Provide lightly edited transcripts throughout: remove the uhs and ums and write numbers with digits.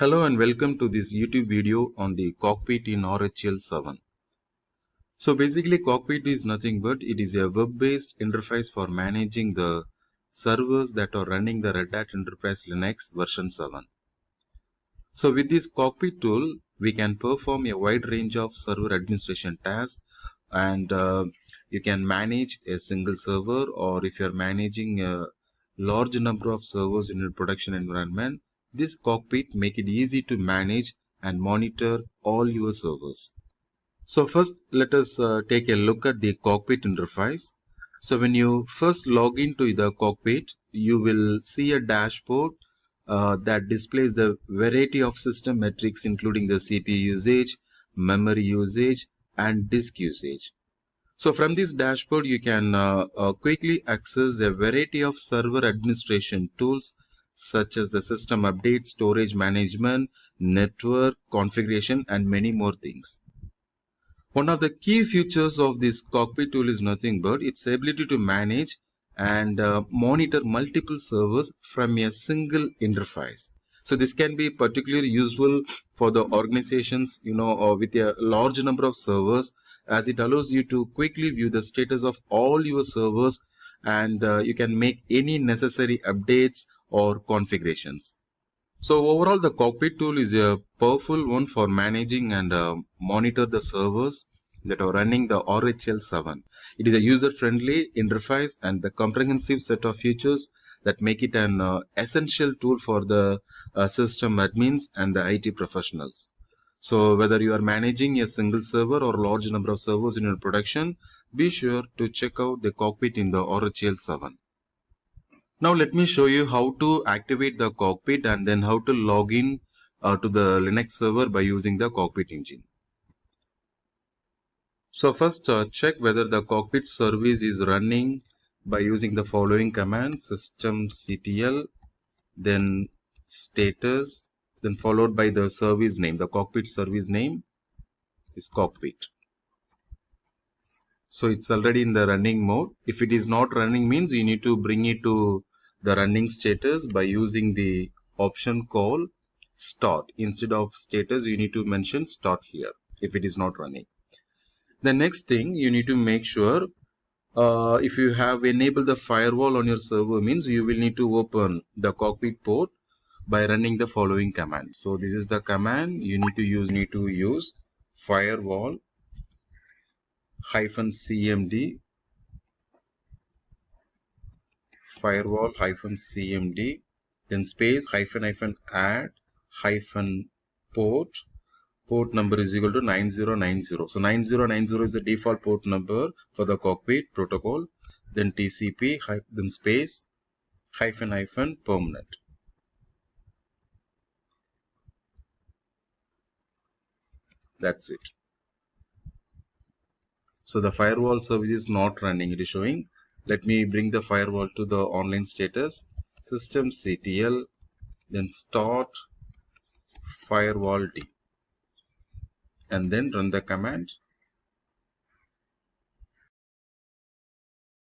Hello and welcome to this YouTube video on the Cockpit in RHEL7. So basically Cockpit is nothing but it is a web-based interface for managing the servers that are running the Red Hat Enterprise Linux version 7. So with this Cockpit tool, we can perform a wide range of server administration tasks and you can manage a single server, or if you're managing a large number of servers in your production environment, this Cockpit make it easy to manage and monitor all your servers. So first let us take a look at the Cockpit interface. So when you first log into the Cockpit, you will see a dashboard that displays the variety of system metrics including the CPU usage, memory usage and disk usage. So from this dashboard, you can quickly access a variety of server administration tools such as the system update, storage management, network configuration, and many more things. One of the key features of this Cockpit tool is nothing but its ability to manage and monitor multiple servers from a single interface. So this can be particularly useful for the organizations, with a large number of servers, as it allows you to quickly view the status of all your servers and you can make any necessary updates or configurations. So overall, the Cockpit tool is a powerful one for managing and monitor the servers that are running the RHEL7. It is a user-friendly interface and the comprehensive set of features that make it an essential tool for the system admins and the IT professionals. So whether you are managing a single server or large number of servers in your production, be sure to check out the Cockpit in the RHEL7. Now let me show you how to activate the Cockpit and then how to log in to the Linux server by using the Cockpit engine. So first check whether the Cockpit service is running by using the following command: systemctl, then status, then followed by the service name. The Cockpit service name is Cockpit. So it's already in the running mode. If it is not running, means you need to bring it to the running status by using the option called start. Instead of status, you need to mention start here if it is not running. The next thing you need to make sure, if you have enabled the firewall on your server, means you will need to open the Cockpit port by running the following command. So this is the command you need to use firewall -cmd then space -add port number is equal to 9090. So 9090 is the default port number for the Cockpit protocol. Then TCP then space permanent. That's it. So the firewall service is not running, it is showing. Let me bring the firewall to the online status. Systemctl, then start firewall D, and then run the command.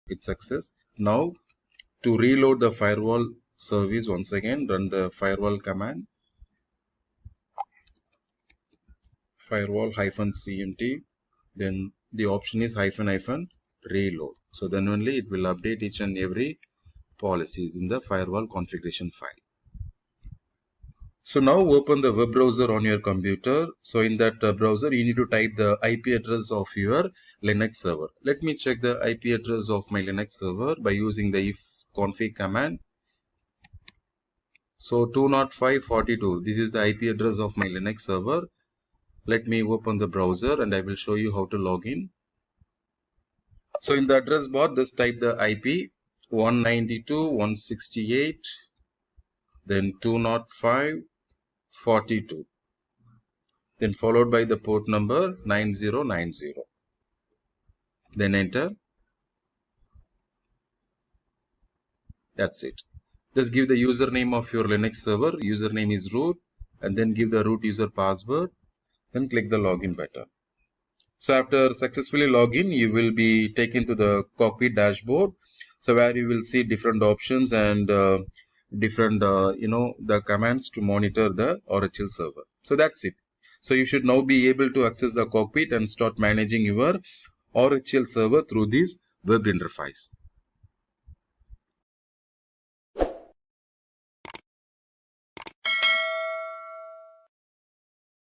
It's success. Now to reload the firewall service, once again run the firewall command, firewall -cmd, then the option is -reload. So then only it will update each and every policies in the firewall configuration file. So now open the web browser on your computer. So in that browser, you need to type the IP address of your Linux server. Let me check the IP address of my Linux server by using the ifconfig command. So 205.42, this is the IP address of my Linux server. Let me open the browser and I will show you how to log in. So in the address bar, just type the IP 192.168, then 205.42, then followed by the port number 9090. Then enter. That's it. Just give the username of your Linux server. Username is root, and then give the root user password. Then click the login button. So after successfully login, you will be taken to the Cockpit dashboard. So where you will see different options and different, the commands to monitor the RHEL server. So that's it. So you should now be able to access the cockpit and start managing your RHEL server through this web interface.